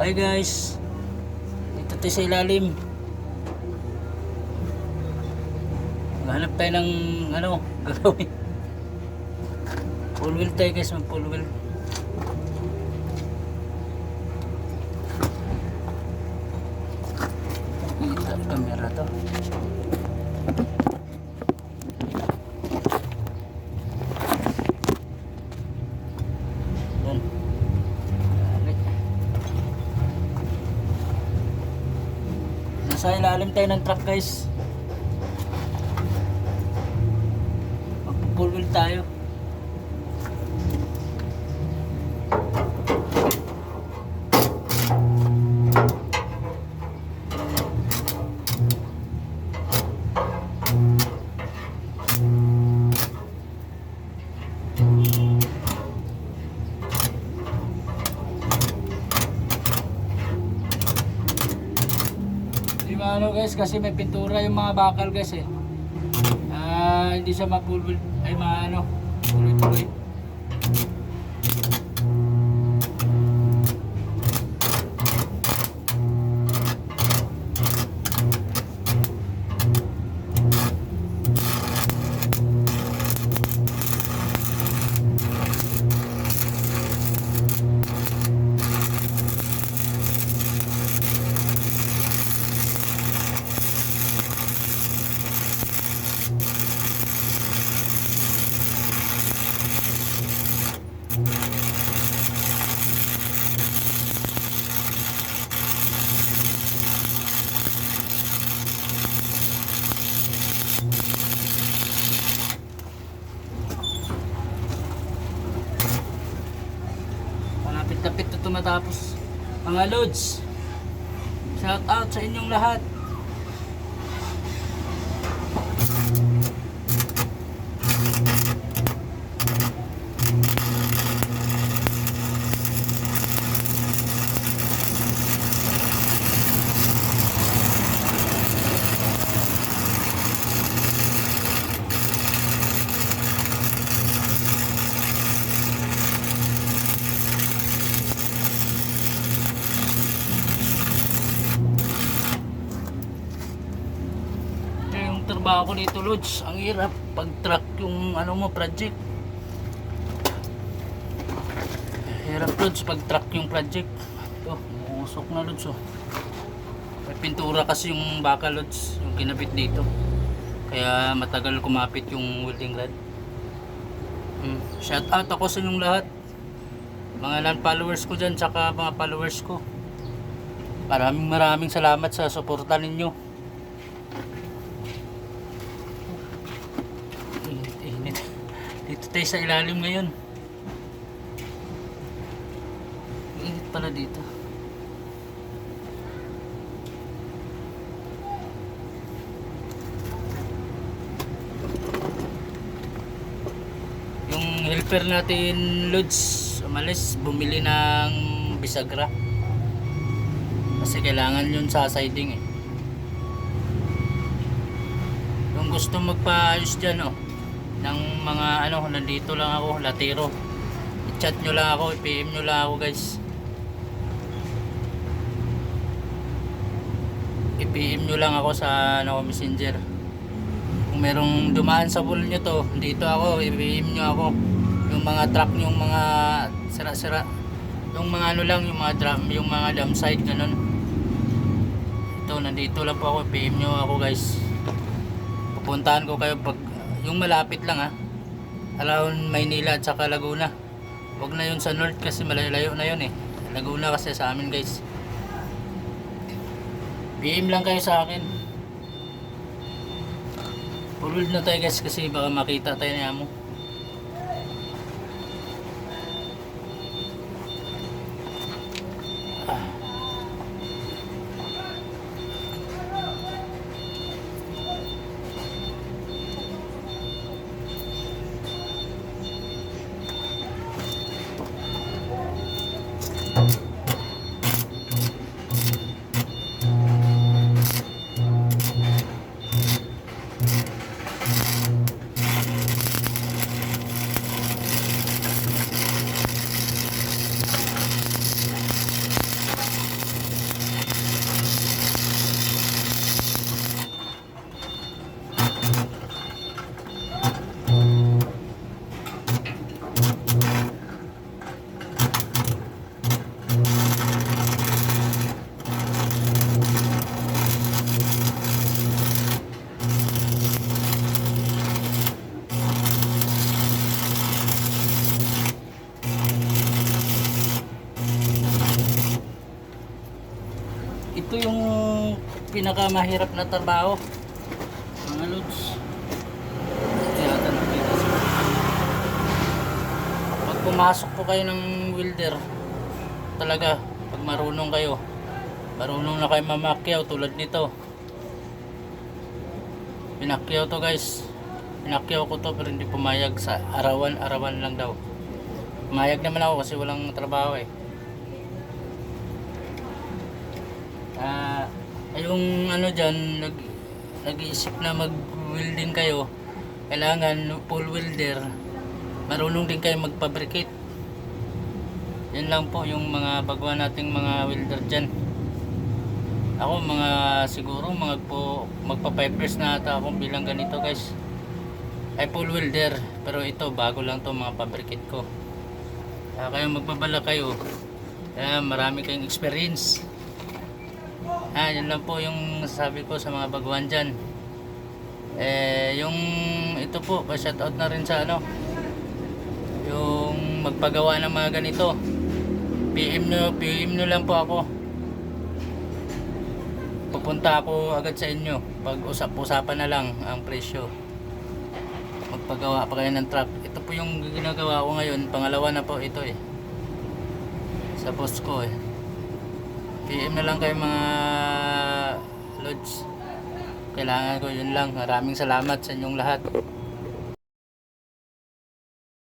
Hi guys, dito tayo sa ilalim. Maghanap tayo ng gagawin. Full wheel tayo guys, mag full wheel. Kita camera to. Yan. Nasa ilalim tayo ng truck guys. Mag-full wheel tayo. Ano guys, kasi may pintura yung mga bakal guys eh. Hindi siya mapulbul ay tuloy-tuloy. Malapit-lapit na tumatapos. Mga loads, shout out sa inyong lahat. Trabaho ko dito loads, ang hirap pag truck yung project. Hirap loads pag truck yung project. Ito, usok na loads oh. May pintura kasi yung bakal loads, yung kinabit dito. Kaya matagal kumapit yung welding rod. Shout out ako sa inyong lahat. Mga non-followers ko dyan, tsaka mga followers ko. Maraming salamat sa suporta ninyo. Dito tayo sa ilalim ngayon. Init pala dito. Yung helper natin loads umalis, bumili ng bisagra. Kasi kailangan yun sa siding eh. Yung gusto magpaayos dyan oh, ng mga nandito lang ako, Latero. I-chat nyo lang ako, i-PM nyo lang ako guys. I-PM nyo lang ako sa messenger. Kung merong dumaan sa pool nyo to, dito ako, i-PM nyo ako. Yung mga truck, yung mga sira-sira, yung mga yung mga drum, yung mga dam side, ganun. Ito, nandito lang po ako, i-PM nyo ako guys. Pupuntahan ko kayo pag yung malapit lang around Maynila at saka Laguna. Huwag na yun sa north kasi malayo na yun eh. Laguna kasi sa amin guys. PM lang kayo sa akin. Pulod na tayo guys kasi baka makita tayo ni amo. pinakamahirap na trabaho. Mga lods. Yata nakita sa pag pumasok po kayo ng welder, talaga, pag marunong kayo, marunong na kayo mamakyaw tulad nito. Pinakyaw to guys. Pinakyaw ko to pero hindi pumayag sa arawan lang daw. Pumayag naman ako kasi walang trabaho eh. Yung ano dyan, nag-iisip na mag-welding kayo, kailangan full welder, marunong din kayo mag-fabricate. Yan lang po yung mga baguhan nating mga welder dyan. Ako siguro magpa 5 years na ata akong bilang ganito guys. Ay full welder, pero ito bago lang to mga fabricate ko. Kaya magbabala kayo, kaya marami kayong experience. Yan lang po yung sabi ko sa mga baguhan dyan. Yung ito po, pa-shoutout na rin sa ano, yung magpagawa ng mga ganito. PM nyo lang po ako. Pupunta ako agad sa inyo. Pag usap-usapan na lang ang presyo. Magpagawa pa kayo ng truck. Ito po yung ginagawa ko ngayon. Pangalawa na po ito eh. Sa boss ko eh. PM na lang kayo mga lods. Kailangan ko yun lang. Maraming salamat sa inyong lahat.